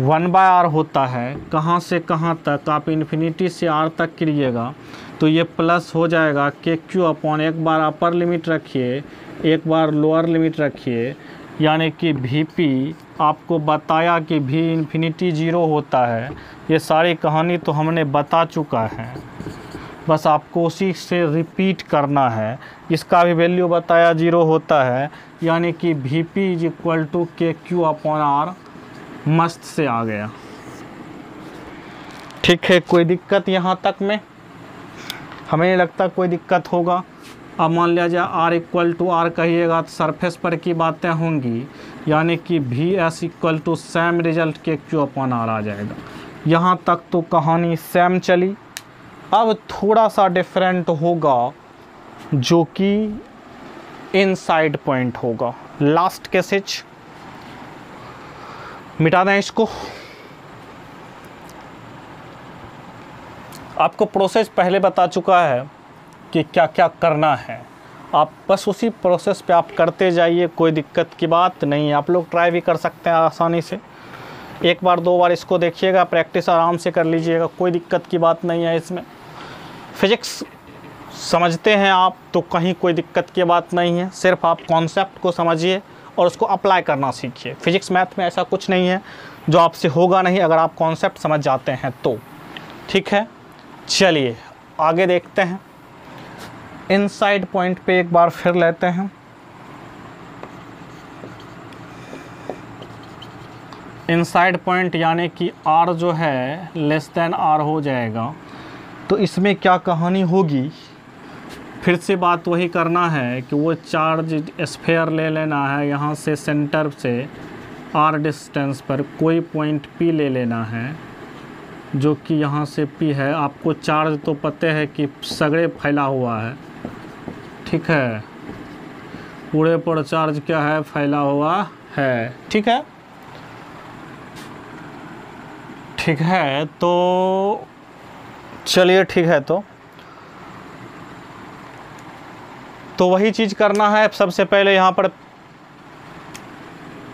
1/r होता है। कहाँ से कहाँ तक, आप इन्फिनिटी से R तक करिएगा तो ये प्लस हो जाएगा KQ/, एक बार अपर लिमिट रखिए, एक बार लोअर लिमिट रखिए, यानी कि Vp आपको बताया कि V इन्फिनिटी 0 होता है। ये सारी कहानी तो हमने बता चुका है, बस आपको उसी से रिपीट करना है। इसका भी वैल्यू बताया 0 होता है, यानी कि Vp is equal to KQ/R, मस्त से आ गया। ठीक है, कोई दिक्कत यहाँ तक में? हमें नहीं लगता कोई दिक्कत होगा। अब मान लिया जाए R इक्वल टू R कहिएगा तो सरफेस पर की बातें होंगी, यानी कि VS equal to same result के Q अपॉन R आ जाएगा। यहाँ तक तो कहानी सेम चली। अब थोड़ा सा डिफरेंट होगा जो कि इनसाइड पॉइंट होगा। लास्ट केसेज मिटा दें इसको। आपको प्रोसेस पहले बता चुका है कि क्या क्या करना है, आप बस उसी प्रोसेस पे आप करते जाइए, कोई दिक्कत की बात नहीं है। आप लोग ट्राई भी कर सकते हैं आसानी से, एक बार दो बार इसको देखिएगा, प्रैक्टिस आराम से कर लीजिएगा, कोई दिक्कत की बात नहीं है इसमें। फिजिक्स समझते हैं आप तो कहीं कोई दिक्कत की बात नहीं है, सिर्फ आप कॉन्सेप्ट को समझिए और उसको अप्लाई करना सीखिए। फिजिक्स मैथ में ऐसा कुछ नहीं है जो आपसे होगा नहीं अगर आप कॉन्सेप्ट समझ जाते हैं तो। ठीक है, चलिए आगे देखते हैं। इनसाइड पॉइंट पे एक बार फिर लेते हैं। इनसाइड पॉइंट यानी कि R जो है लेस देन R हो जाएगा, तो इसमें क्या कहानी होगी? फिर से बात वही करना है कि वो चार्ज स्फीयर ले लेना है, यहाँ से सेंटर से R डिस्टेंस पर कोई पॉइंट P ले लेना है, जो कि यहाँ से P है। आपको चार्ज तो पता है कि सगड़े फैला हुआ है, ठीक है, पूरे पर चार्ज क्या है, फैला हुआ है। ठीक है, ठीक है, तो चलिए ठीक है, तो वही चीज़ करना है। सबसे पहले यहाँ पर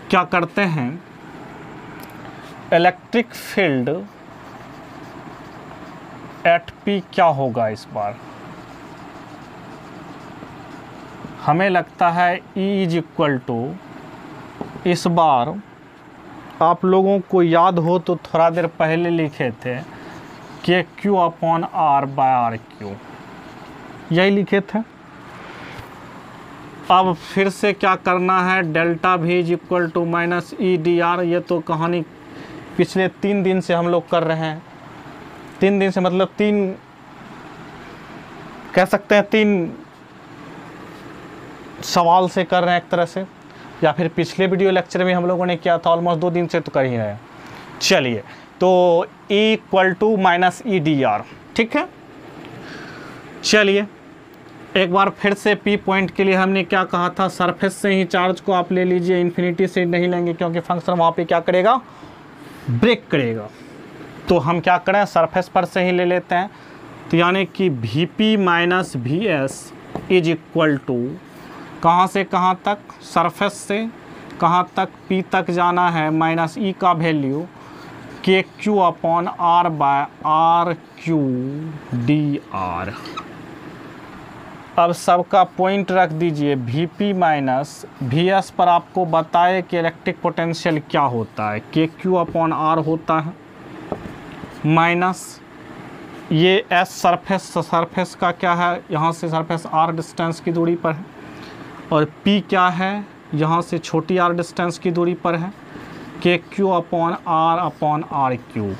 क्या करते हैं, इलेक्ट्रिक फील्ड एट P क्या होगा इस बार? हमें लगता है E इज इक्वल टू, इस बार आप लोगों को याद हो तो थोड़ा देर पहले लिखे थे कि Q upon R by R Q, यही लिखे थे। अब फिर से क्या करना है, delta V is equal to minus E D R. ये तो कहानी पिछले 3 दिन से हम लोग कर रहे हैं। 3 दिन से मतलब 3 कह सकते हैं 3 सवाल से कर रहे हैं एक तरह से, या फिर पिछले वीडियो लेक्चर में हम लोगों ने किया था, ऑलमोस्ट 2 दिन से तो कर ही रहे हैं। चलिए, तो E equal to minus E D R, ठीक है। चलिए एक बार फिर से P पॉइंट के लिए हमने क्या कहा था, सरफेस से ही चार्ज को आप ले लीजिए, इन्फिनिटी से नहीं लेंगे क्योंकि फंक्शन वहाँ पे क्या करेगा, ब्रेक करेगा। तो हम क्या करें, सरफेस पर से ही ले लेते हैं। तो यानी कि Vp minus VS is equal to कहाँ से कहाँ तक, सरफेस से कहाँ तक, P तक जाना है, माइनस E का value KQ upon R by R Q D R. अब सबका पॉइंट रख दीजिए, Vp माइनस VS पर आपको बताए कि इलेक्ट्रिक पोटेंशियल क्या होता है, KQ अपॉन R होता है, माइनस ये S सरफेस का क्या है, यहाँ से सरफेस R डिस्टेंस की दूरी पर है, और P क्या है, यहाँ से छोटी R डिस्टेंस की दूरी पर है, KQ अपॉन आर क्यू।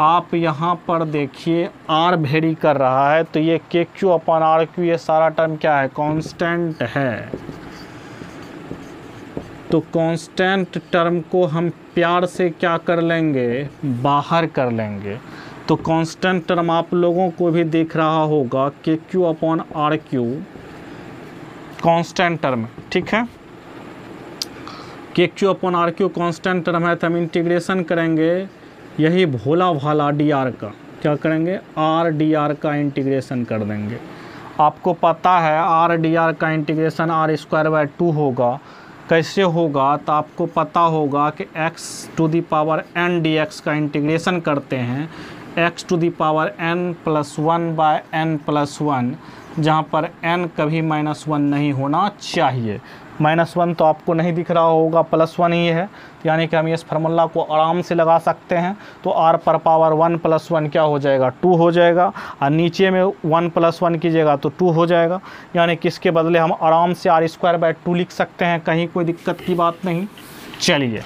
आप यहाँ पर देखिए R वेरी कर रहा है, तो ये KQ अपॉन आर क्यू, ये सारा टर्म क्या है, कांस्टेंट है। तो कांस्टेंट टर्म को हम प्यार से क्या कर लेंगे, बाहर कर लेंगे। तो कांस्टेंट टर्म आप लोगों को भी दिख रहा होगा, KQ upon R Q constant term, ठीक है। KQ upon R Q constant term है, तो हम इंटीग्रेशन करेंगे यही भोला भाला dr का, क्या करेंगे, r dr का इंटीग्रेशन कर देंगे। आपको पता है r dr का इंटीग्रेशन r स्क्वायर बाय 2 होगा। कैसे होगा, तो आपको पता होगा कि x to the power n dx का इंटीग्रेशन करते हैं x to the power n plus 1 by n plus 1, जहाँ पर n कभी -1 नहीं होना चाहिए। -1 तो आपको नहीं दिख रहा होगा, +1 ही है, यानी कि हम इस फार्मूला को आराम से लगा सकते हैं। तो r पर पावर 1 + 1 क्या हो जाएगा, 2 हो जाएगा, और नीचे में 1 + 1 कीजिएगा तो 2 हो जाएगा, यानी कि इसके बदले हम आराम से r² लिख सकते हैं, कहीं कोई दिक्कत की बात नहीं। चलिए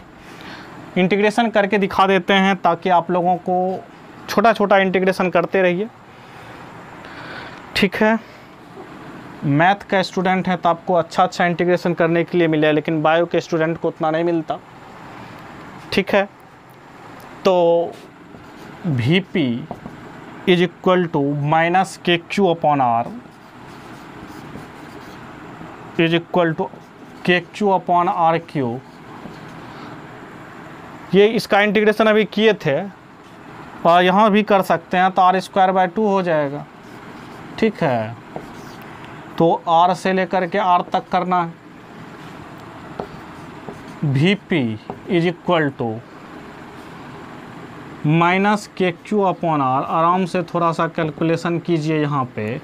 इंटीग्रेशन करके दिखा देते हैं ताकि आप लोगों को छोटा छोटा इंटीग्रेशन करते रहिए, ठीक है। मैथ का स्टूडेंट है तो आपको अच्छा इंटीग्रेशन करने के लिए मिले, लेकिन बायो के स्टूडेंट को उतना नहीं मिलता, ठीक है। तो V P is equal to minus K Q upon R is equal to K Q upon R Q. ये इसका इंटीग्रेशन अभी किए थे और यहाँ भी कर सकते हैं, तो आर स्क्वायर बाय 2 हो जाएगा, ठीक है। तो आर से लेकर के आर तक करना है। V P is equal to minus K Q upon R, आराम से थोड़ा सा कैलकुलेशन कीजिए यहाँ पे,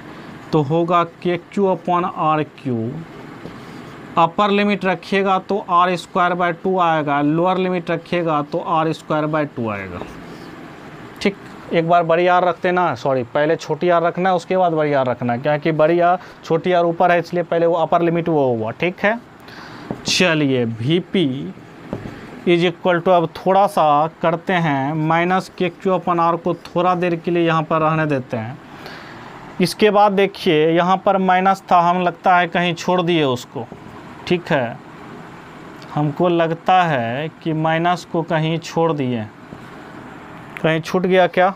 तो होगा K Q upon R Q. Upper limit रखिएगा तो आर स्क्वायर बाय 2 आएगा, लोअर लिमिट रखिएगा तो आर स्क्वायर बाय 2 आएगा, ठीक। एक बार बड़ी आर रखते ना, सॉरी पहले छोटी आर रखना है उसके बाद बड़ी आर रखना है, क्या कि बड़ी आर छोटी आर ऊपर है इसलिए पहले वो अपर लिमिट वो हुआ, ठीक है। चलिए V P is equal to, अब थोड़ा सा करते हैं, minus K Q upon are को थोड़ा देर के लिए यहाँ पर रहने देते हैं। इसके बाद देखिए यहाँ पर माइनस था, हम लगता है कहीं छोड़ दिए उसको, ठीक है। हमको लगता है कि माइनस को कहीं छोड़ दिए, कहीं छूट गया क्या।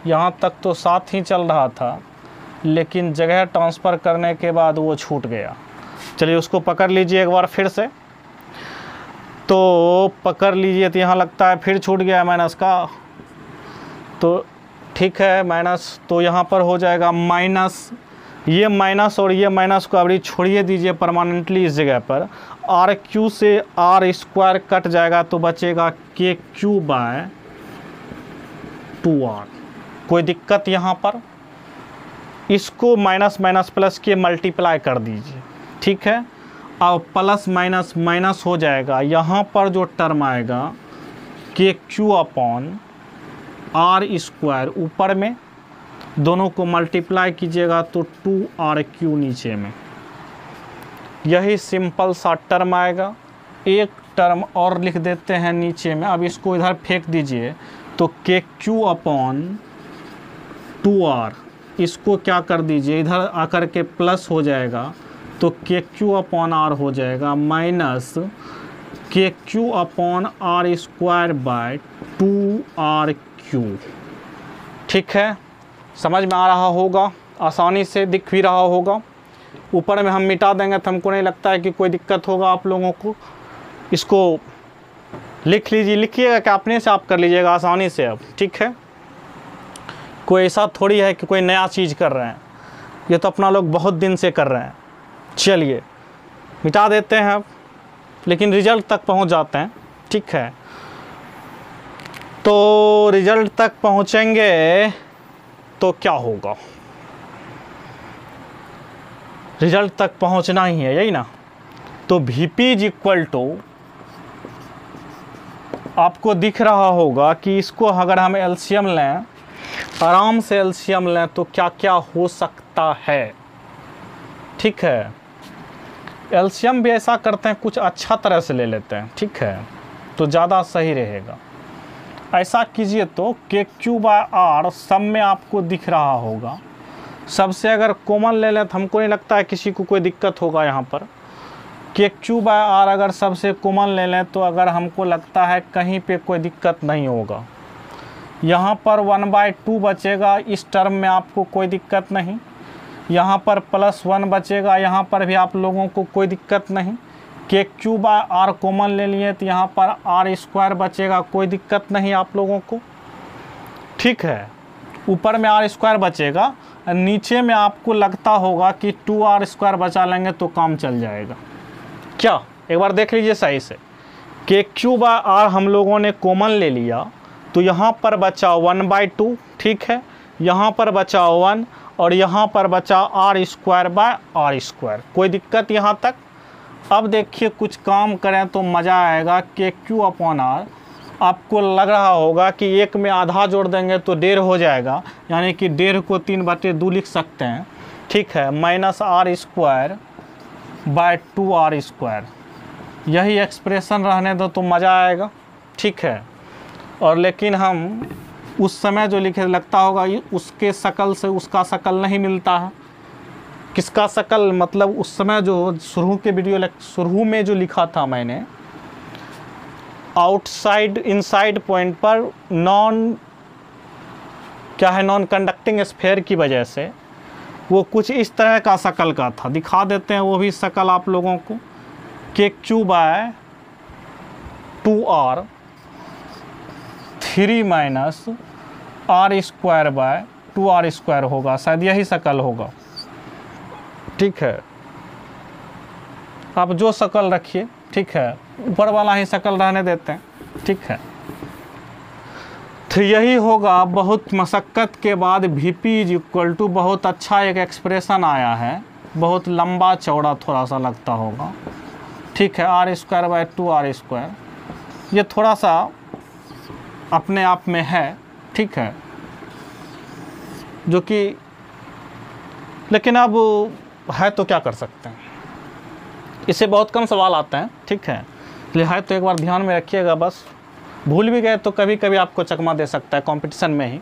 यहाँ तक तो साथ ही चल रहा था, लेकिन जगह ट्रांसफ़र करने के बाद वो छूट गया। चलिए उसको पकड़ लीजिए एक बार फिर से, तो पकड़ लीजिए, तो यहाँ लगता है फिर छूट गया माइनस का, तो ठीक है माइनस, तो यहाँ पर हो जाएगा माइनस, ये माइनस और ये माइनस को अभी छोड़िए दीजिए परमानेंटली इस जगह पर। आर क्यू से आर स्क्वायर कट जाएगा तो बचेगा के क्यू बाय 2r। कोई दिक्कत यहाँ पर, इसको माइनस माइनस प्लस के मल्टीप्लाई कर दीजिए, ठीक है। अब प्लस माइनस माइनस हो जाएगा, यहाँ पर जो टर्म आएगा के क्यू अपॉन आर स्क्वायर, ऊपर में दोनों को मल्टीप्लाई कीजिएगा तो 2r क्यू नीचे में, यही सिंपल सा टर्म आएगा। एक टर्म और लिख देते हैं नीचे में, अब इसको इधर फेंक दीजिए तो के क्यू अपॉन 2r, इसको क्या कर दीजिए इधर आकर के प्लस हो जाएगा, तो के क्यू अपॉन आर हो जाएगा minus K Q upon R square by 2r Q, ठीक है। समझ में आ रहा होगा, आसानी से दिख भी रहा होगा। ऊपर में हम मिटा देंगे तो हमको नहीं लगता है कि कोई दिक्कत होगा आप लोगों को। इसको लिख लीजिए, लिखिएगा कि अपने से आप कर लीजिएगा आसानी से अब, ठीक है। कोई ऐसा थोड़ी है कि कोई नया चीज़ कर रहे हैं, ये तो अपना लोग बहुत दिन से कर रहे हैं। चलिए मिटा देते हैं अब, लेकिन रिजल्ट तक पहुंच जाते हैं, ठीक है। तो रिजल्ट तक पहुंचेंगे तो क्या होगा, रिजल्ट तक पहुंचना ही है, यही ना। तो V P is equal to, आपको दिख रहा होगा कि इसको अगर हम एलसीएम लें, आराम से एलसीएम लें तो क्या क्या हो सकता है, ठीक है। एलसीएम भी ऐसा करते हैं, कुछ अच्छा तरह से ले लेते हैं, ठीक है, तो ज़्यादा सही रहेगा। ऐसा कीजिए तो के क्यू बाय आर सब में आपको दिख रहा होगा, सबसे अगर कॉमन ले लें तो हमको नहीं लगता है किसी को कोई दिक्कत होगा। यहाँ पर के क्यू बाय आर अगर सबसे कॉमन ले लें तो अगर हमको लगता है कहीं पे कोई दिक्कत नहीं होगा। यहाँ पर 1/2 बचेगा, इस टर्म में आपको कोई दिक्कत नहीं। यहाँ पर +1 बचेगा, यहाँ पर भी आप लोगों को कोई दिक्कत नहीं। के क्यू बाय आर कॉमन ले लिए तो यहाँ पर आर स्क्वायर बचेगा, कोई दिक्कत नहीं आप लोगों को, ठीक है। ऊपर में आर स्क्वायर बचेगा, नीचे में आपको लगता होगा कि 2r स्क्वायर बचा लेंगे तो काम चल जाएगा क्या। एक बार देख लीजिए सही से, के क्यू बाय आर हम लोगों ने कॉमन ले लिया तो यहाँ पर बचा 1/2, ठीक है। यहाँ पर बचा 1 और यहाँ पर बचा r square by are square, कोई दिक्कत यहाँ तक। अब देखिए कुछ काम करें तो मज़ा आएगा। के क्यू अपॉन आर आपको लग रहा होगा कि एक में आधा जोड़ देंगे तो 1.5 हो जाएगा, यानी कि 1.5 को 3/2 लिख सकते हैं, ठीक है। Minus are square by 2r square, यही एक्सप्रेशन रहने दो तो मज़ा आएगा, ठीक है। और लेकिन हम उस समय जो लिखे लगता होगा ये उसके शकल से उसका शकल नहीं मिलता है। किसका शकल मतलब उस समय जो शुरू में जो लिखा था मैंने, आउटसाइड इनसाइड पॉइंट पर नॉन कंडक्टिंग स्फीयर की वजह से वो कुछ इस तरह का शकल का था। दिखा देते हैं वो भी शकल आप लोगों को। KQ by 2R 3 minus R square by 2R square होगा, शायद यही शकल होगा। ठीक है, आप जो शकल रखिए, ठीक है, ऊपर वाला ही शकल रहने देते हैं। ठीक है, तो यही होगा। बहुत मशक्क़त के बाद VP इज इक्वल टू, बहुत अच्छा एक एक्सप्रेशन आया है, बहुत लंबा चौड़ा थोड़ा सा लगता होगा। ठीक है, R square by 2R square, ये थोड़ा सा अपने आप में है। ठीक है, जो कि लेकिन अब है तो क्या कर सकते हैं, इससे बहुत कम सवाल आते हैं। ठीक है, इसलिए है तो एक बार ध्यान में रखिएगा। बस भूल भी गए तो कभी कभी आपको चकमा दे सकता है कंपटीशन में ही,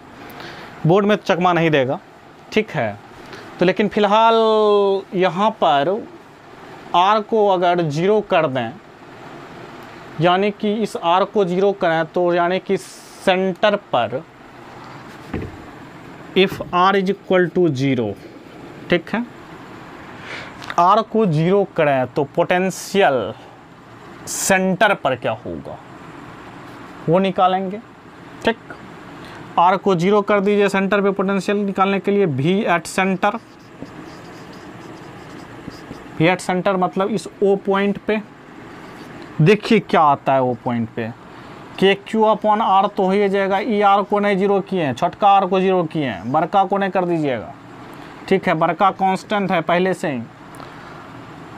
बोर्ड में तो चकमा नहीं देगा। ठीक है, तो लेकिन फ़िलहाल यहाँ पर R को अगर 0 कर दें, यानी कि इस R को 0 करें तो यानी कि सेंटर पर if R is equal to 0, ठीक है, R को 0 करें तो पोटेंशियल सेंटर पर क्या होगा वो निकालेंगे। ठीक, R को 0 कर दीजिए सेंटर पे पोटेंशियल निकालने के लिए। V एट सेंटर मतलब इस O पॉइंट पे देखिए क्या आता है। O पॉइंट पे KQ अपॉन R तो हो ही जाएगा। ई R को नहीं 0 किए हैं, छोटका R को 0 किए हैं, बड़का को नहीं कर दीजिएगा। ठीक है, बड़का कांस्टेंट है पहले से ही।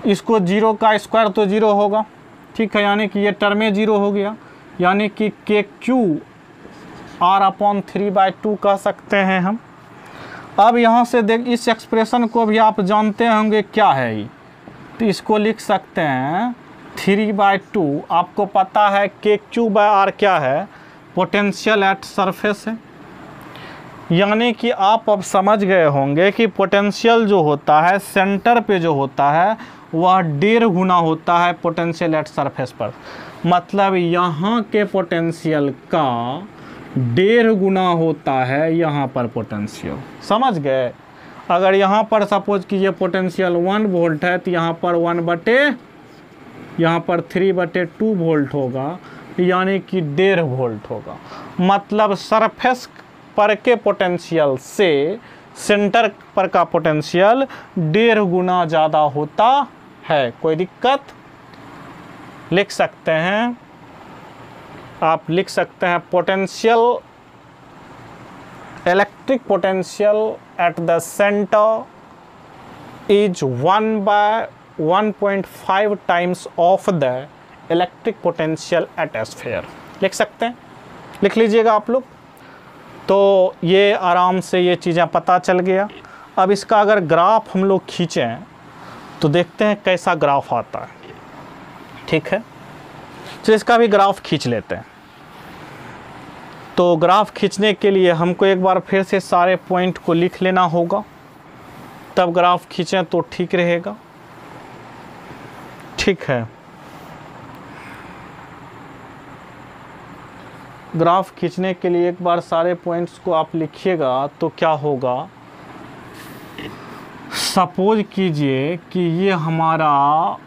इसको 0 का स्क्वायर तो 0 होगा। ठीक है, यानी कि ये टर्मे 0 हो गया, यानी कि KQ R अपॉन 3/2 कह सकते हैं हम। अब यहाँ से देख, इस एक्सप्रेशन को भी आप जानते होंगे क्या है ये, तो इसको लिख सकते हैं 3/2। आपको पता है KQ बाय R क्या है, पोटेंशियल एट सरफेस है। यानी कि आप अब समझ गए होंगे कि पोटेंशियल जो होता है सेंटर पे जो होता है वह 1.5 गुना होता है पोटेंशियल एट सरफेस पर। मतलब यहाँ के पोटेंशियल का 1.5 गुना होता है यहाँ पर पोटेंशियल। समझ गए? अगर यहाँ पर सपोज कि ये पोटेंशियल 1 वोल्ट है तो यहाँ पर 3/2 वोल्ट होगा, यानी कि 1.5 वोल्ट होगा। मतलब सरफेस पर के पोटेंशियल से सेंटर पर का पोटेंशियल 1.5 गुना ज़्यादा होता है। कोई दिक्कत? लिख सकते हैं, आप लिख सकते हैं potential, electric potential at the centre is 1/1.5 times of the electric potential at sphere. लिख सकते हैं, लिख लीजिएगा आप लोग। तो ये आराम से ये चीज़ें पता चल गया। अब इसका अगर ग्राफ हम लोग खींचें तो देखते हैं कैसा ग्राफ आता है। ठीक है, तो इसका भी ग्राफ खींच लेते हैं। तो ग्राफ खींचने के लिए हमको एक बार फिर से सारे पॉइंट को लिख लेना होगा, तब ग्राफ खींचें तो ठीक रहेगा। ठीक है, ग्राफ खींचने के लिए एक बार सारे पॉइंट्स को आप लिखिएगा तो क्या होगा। सपोज कीजिए कि ये हमारा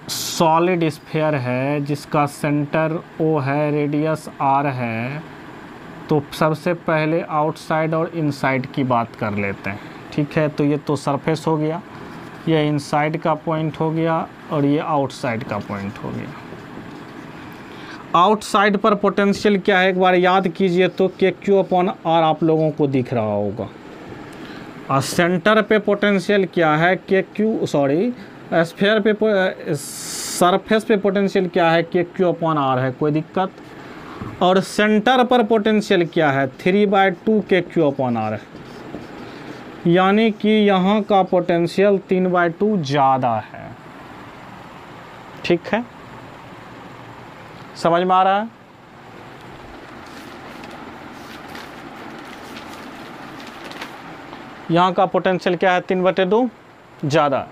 सॉलिड स्फीयर है जिसका सेंटर O है, रेडियस R है। तो सबसे पहले आउटसाइड और इनसाइड की बात कर लेते हैं। ठीक है, तो ये तो सरफेस हो गया, ये इनसाइड का पॉइंट हो गया और ये आउटसाइड का पॉइंट हो गया। आउटसाइड पर पोटेंशियल क्या है एक बार याद कीजिए तो KQ अपॉन R आप लोगों को दिख रहा होगा। और सेंटर पे पोटेंशियल क्या है स्फीयर पे सरफेस पे पोटेंशियल क्या है KQ अपॉन R है। कोई दिक्कत? और सेंटर पर पोटेंशियल क्या है 3/2 KQ अपॉन R है। यानी कि यहाँ का पोटेंशियल 3/2 ज़्यादा है। ठीक है, समझ में आ रहा है? यहाँ का पोटेंशियल क्या है 3/2 ज़्यादा।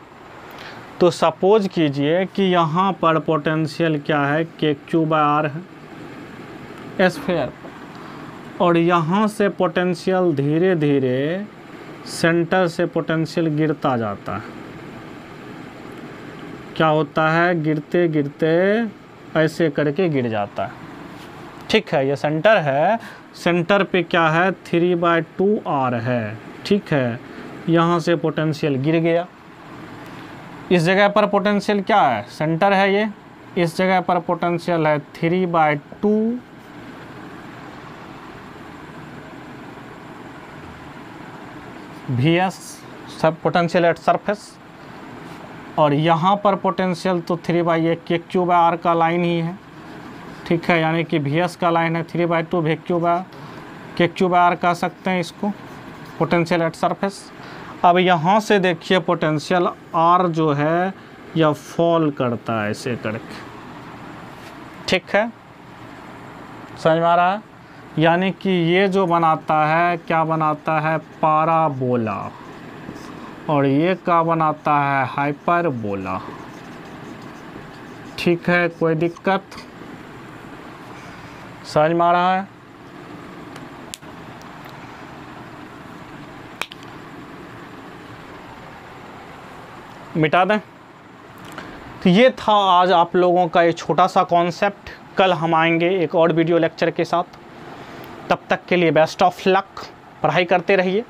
तो सपोज कीजिए कि यहाँ पर पोटेंशियल क्या है KQ/R है स्फीयर, और यहाँ से पोटेंशियल धीरे धीरे सेंटर से पोटेंशियल गिरता जाता है। क्या होता है, गिरते गिरते ऐसे करके गिर जाता है। ठीक है, ये सेंटर है, सेंटर पे क्या है 3/2R है। ठीक है, यहाँ से पोटेंशियल गिर गया। इस जगह पर पोटेंशियल क्या है, सेंटर है ये, इस जगह पर पोटेंशियल है 3/2 VS सब पोटेंशियल एट सरफेस, और यहाँ पर पोटेंशियल तो 3/1 KQ/R का लाइन ही है। ठीक है, यानी कि VS का लाइन है 3/2 KQ/R कह सकते हैं इसको, पोटेंशियल एट सरफेस। अब यहाँ से देखिए पोटेंशियल R जो है यह फॉल करता है ऐसे करके। ठीक है, समझ में आ रहा है? यानी कि ये जो बनाता है क्या बनाता है, पाराबोला, और ये क्या बनाता है, हाइपरबोला। ठीक है, कोई दिक्कत, समझ में आ रहा है? मिटा दें। तो ये था आज आप लोगों का ये छोटा सा कॉन्सेप्ट। कल हम आएंगे एक और वीडियो लेक्चर के साथ। तब तक के लिए बेस्ट ऑफ लक, पढ़ाई करते रहिए।